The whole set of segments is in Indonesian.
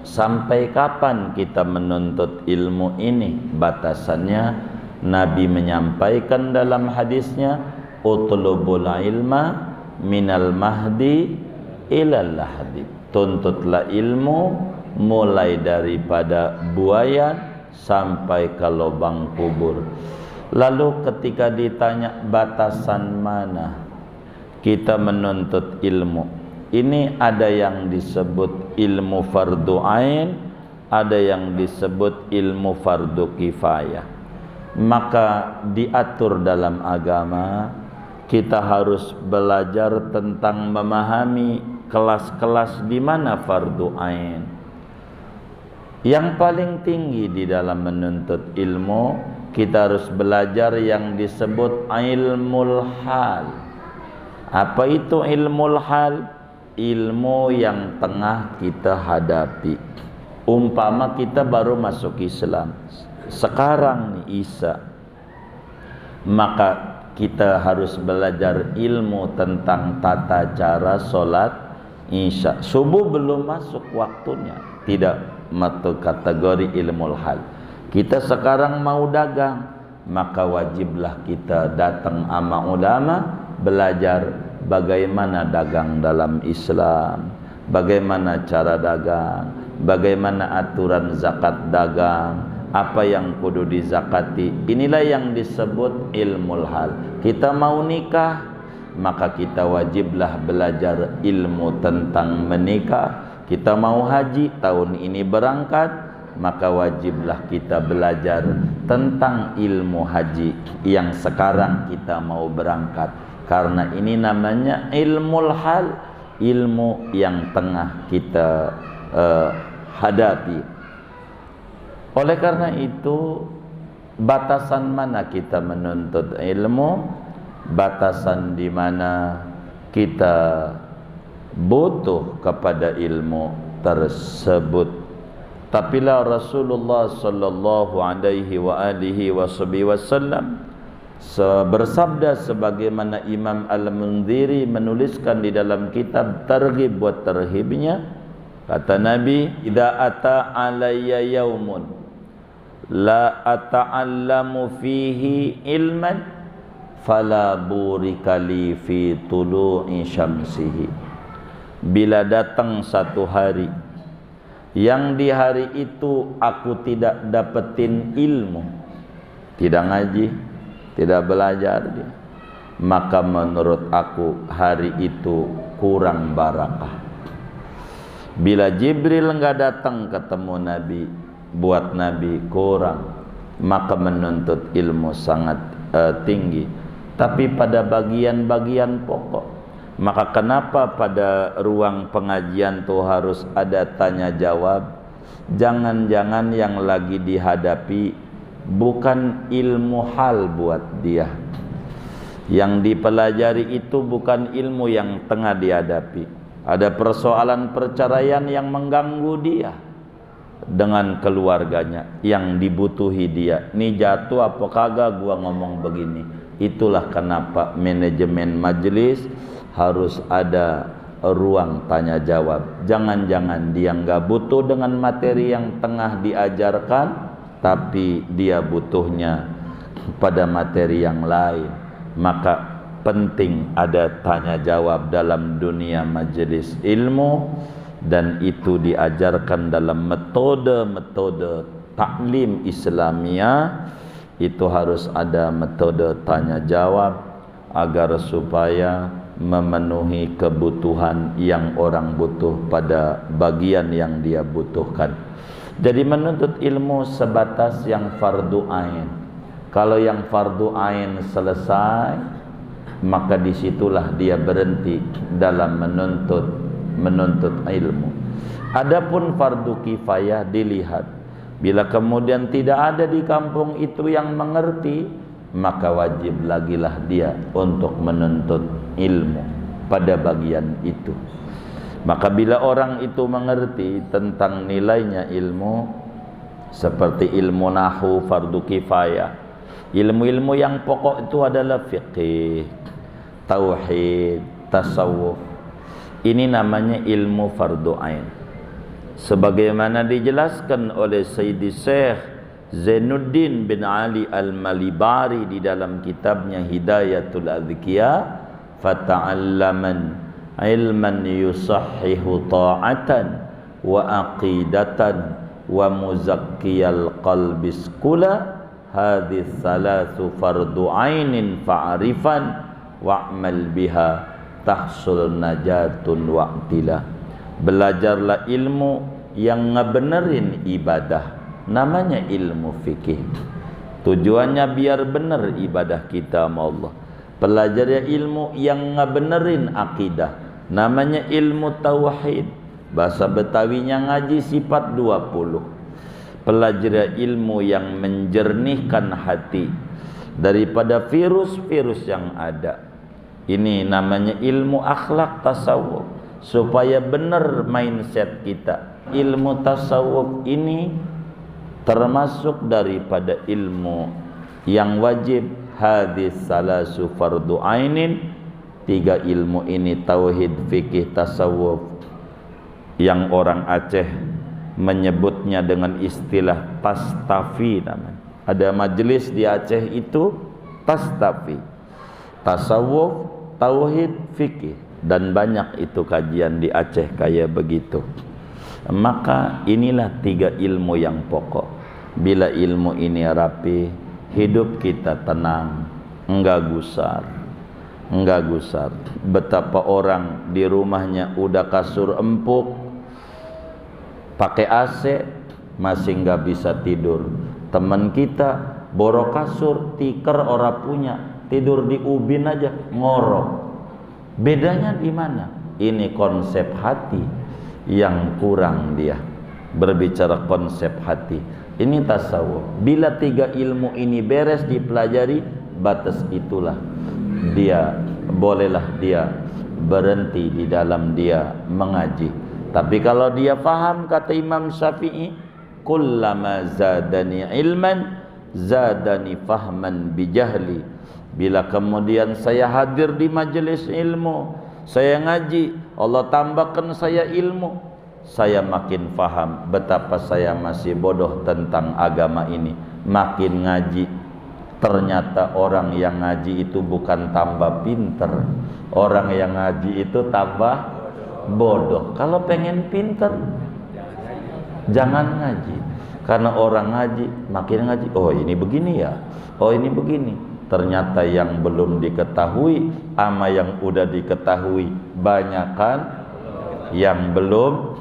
Sampai kapan kita menuntut ilmu ini? Batasannya Nabi menyampaikan dalam hadisnya, utlubul ilma minal mahdi ilal lahdi. Tuntutlah ilmu mulai daripada buayan sampai ke lubang kubur. Lalu ketika ditanya batasan mana kita menuntut ilmu, ini ada yang disebut ilmu fardu ain, ada yang disebut ilmu fardu kifayah. Maka diatur dalam agama, kita harus belajar tentang memahami kelas-kelas di mana fardu ain. Yang paling tinggi di dalam menuntut ilmu, kita harus belajar yang disebut ilmul hal. Apa itu ilmul hal? Ilmu yang tengah kita hadapi. Umpama kita baru masuk Islam sekarang nih Isa, maka kita harus belajar ilmu tentang tata cara sholat Isya. Subuh belum masuk waktunya, tidak masuk kategori ilmul hal. Kita sekarang mau dagang, maka wajiblah kita datang sama ulama, belajar bagaimana dagang dalam Islam, bagaimana cara dagang, bagaimana aturan zakat dagang, apa yang kudu dizakati. Inilah yang disebut ilmul hal. Kita mau nikah, maka kita wajiblah belajar ilmu tentang menikah. Kita mau haji, tahun ini berangkat, maka wajiblah kita belajar tentang ilmu haji yang sekarang kita mau berangkat. Karena ini namanya ilmul hal, ilmu yang tengah kita hadapi. Oleh karena itu, batasan mana kita menuntut ilmu? Batasan di mana kita butuh kepada ilmu tersebut. Tapi Rasulullah sallallahu alaihi wa alihi wasallam bersabda sebagaimana Imam Al-Mundhiri menuliskan di dalam kitab Targhib wa Tarhibnya, kata Nabi, idza ata alayya yaumun la ata'allamu fihi ilman fala burika li fi tulu'i syamsihi. Bila datang satu hari yang di hari itu aku tidak dapetin ilmu, tidak ngaji, tidak belajar dia, maka menurut aku hari itu kurang barakah. Bila Jibril enggak datang ketemu Nabi, buat Nabi kurang, maka menuntut ilmu sangat tinggi. Tapi pada bagian-bagian pokok, maka kenapa pada ruang pengajian tuh harus ada tanya jawab? Jangan-jangan yang lagi dihadapi bukan ilmu hal buat dia. Yang dipelajari itu bukan ilmu yang tengah dihadapi. Ada persoalan perceraian yang mengganggu dia dengan keluarganya, yang dibutuhi dia. Ini jatuh apa kagak gua ngomong begini. Itulah kenapa manajemen majelis harus ada ruang tanya jawab. Jangan-jangan dia nggak butuh dengan materi yang tengah diajarkan, tapi dia butuhnya pada materi yang lain. Maka penting ada tanya jawab dalam dunia majelis ilmu, dan itu diajarkan dalam metode-metode taklim Islamiyah. Itu harus ada metode tanya jawab agar supaya memenuhi kebutuhan yang orang butuh pada bagian yang dia butuhkan. Jadi menuntut ilmu sebatas yang fardu ain. Kalau yang fardu ain selesai, maka disitulah dia berhenti dalam menuntut ilmu. Adapun fardu kifayah dilihat, bila kemudian tidak ada di kampung itu yang mengerti, maka wajib lagilah dia untuk menuntut ilmu pada bagian itu. Maka bila orang itu mengerti tentang nilainya ilmu, seperti ilmu nahwu fardu kifayah, ilmu-ilmu yang pokok itu adalah fiqih, tauhid, tasawuf. Ini namanya ilmu fardu ain. sebagaimana dijelaskan oleh Sayyidi Syekh Zainuddin bin Ali Al-Malibari di dalam kitabnya Hidayatul Adhkiya, fata'allaman ilman yusahhihu ta'atan wa aqidatan wa muzakkiyal qalbis kula hadhihi thalathu fardu ainin fa'rifan wa'mal biha tahsul najatun wa'tila. Belajarlah ilmu yang ngebenerin ibadah, namanya ilmu fikih. Tujuannya biar benar ibadah kita sama Allah. Pelajari ilmu yang ngebenerin akidah, namanya ilmu tauhid. Bahasa Betawinya ngaji sifat 20. Pelajari ilmu yang menjernihkan hati daripada virus-virus yang ada. Ini namanya ilmu akhlak tasawuf, supaya benar mindset kita. Ilmu tasawuf ini termasuk daripada ilmu yang wajib. Hadis salasu fardu ainin, 3 ilmu ini, tauhid, fikih, tasawuf, yang orang Aceh menyebutnya dengan istilah tastafi namanya. Ada majelis di Aceh itu tastafi, tasawuf, tauhid, fikih, dan banyak itu kajian di Aceh kayak begitu. Maka inilah 3 ilmu yang pokok. Bila ilmu ini rapi, hidup kita tenang, enggak gusar. Betapa orang di rumahnya udah kasur empuk, pakai AC, masih enggak bisa tidur. Teman kita borok kasur, tikar ora punya, tidur di ubin aja, ngorok. Bedanya di mana? Ini konsep hati yang kurang dia. Berbicara konsep hati, ini tasawuf. Bila 3 ilmu ini beres dipelajari, batas itulah dia, bolehlah dia berhenti di dalam dia mengaji. Tapi kalau dia faham, kata Imam Syafi'i, kullama zadani ilman zadani fahman bijahli. Bila kemudian saya hadir di majelis ilmu, saya ngaji, Allah tambahkan saya ilmu, saya makin faham betapa saya masih bodoh tentang agama ini. Makin ngaji, ternyata orang yang ngaji itu bukan tambah pinter, orang yang ngaji itu tambah bodoh. Kalau pengen pinter, jangan ngaji. Karena orang ngaji, makin ngaji, oh ini begini ya, oh ini begini. Ternyata yang belum diketahui ama yang udah diketahui, banyakan yang belum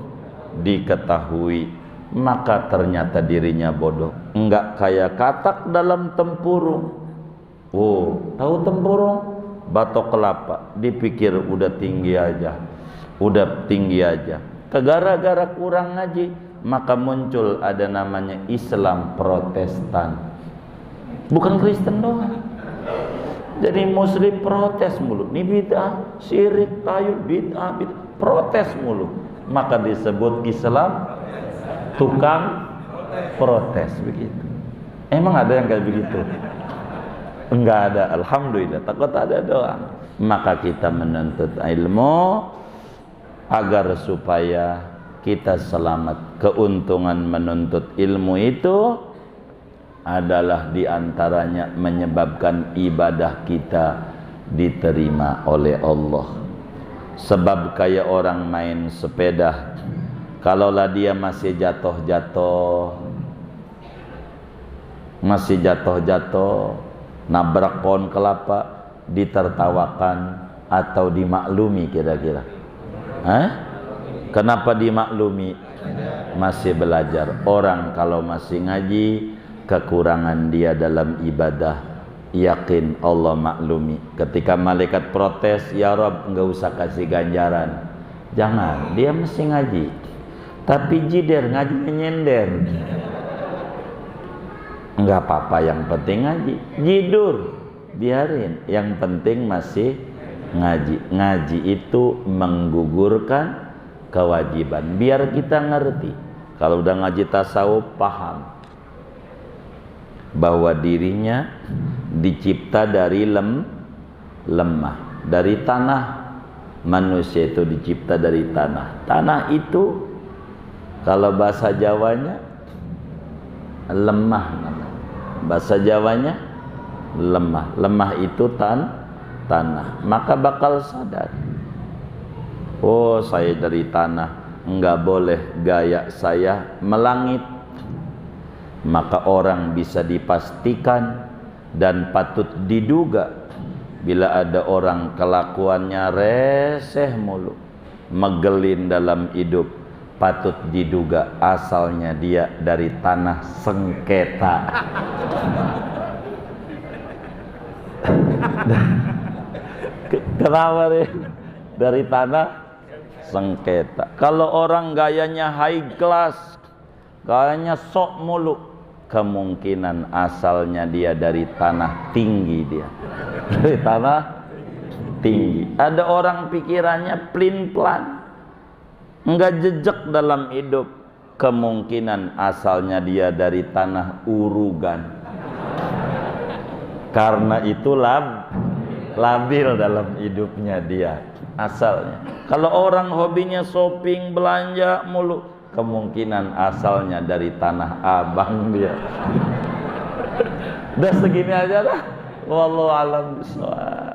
diketahui. Maka ternyata dirinya bodoh. Enggak kayak katak dalam tempurung. Oh, tahu tempurung? Batok kelapa, dipikir udah tinggi aja, udah tinggi aja. Gara-gara kurang ngaji, maka muncul ada namanya Islam Protestan. Bukan Kristen doang. Jadi muslim protes mulu, ini bid'ah, syirik, tayul, bid'ah, protes mulu. Maka disebut Islam tukang protes begitu. Emang ada yang kayak begitu? Enggak ada, alhamdulillah. Takut ada doang. Maka kita menuntut ilmu agar supaya kita selamat. Keuntungan menuntut ilmu itu adalah diantaranya menyebabkan ibadah kita diterima oleh Allah. Sebab kayak orang main sepeda, kalaulah dia masih jatuh-jatuh, nabrak pohon kelapa, ditertawakan atau dimaklumi kira-kira? Kenapa dimaklumi? Masih belajar. Orang kalau masih ngaji, kekurangan dia dalam ibadah, yakin Allah maklumi. Ketika malaikat protes, ya Rabb, enggak usah kasih ganjaran. Jangan, dia mesti ngaji. Tapi jider, ngajinya nyender. Enggak apa-apa, yang penting ngaji. Jidur, biarin. Yang penting masih ngaji. Ngaji itu menggugurkan kewajiban. Biar kita ngerti. Kalau udah ngaji tasawuf, paham bahwa dirinya dicipta dari lemah, dari tanah. Manusia itu dicipta dari tanah. Tanah itu Kalau bahasa Jawanya lemah namanya. Bahasa Jawanya lemah. Lemah itu tanah. Maka bakal sadar, oh saya dari tanah, enggak boleh gaya saya melangit. Maka orang bisa dipastikan dan patut diduga bila ada orang kelakuannya reseh mulu, megelin dalam hidup, patut diduga asalnya dia dari tanah sengketa. Kenapa nih? Dari tanah sengketa. Kalau orang gayanya high class, gayanya sok mulu, kemungkinan asalnya dia dari tanah tinggi dia. Dari tanah tinggi. Ada orang pikirannya plin-plan, enggak jejak dalam hidup, kemungkinan asalnya dia dari tanah urugan. Karena itu labil dalam hidupnya dia asalnya. Kalau orang hobinya shopping, belanja mulu, kemungkinan asalnya dari tanah abang dia. Udah segini aja lah. Wallahu a'lam bishawab.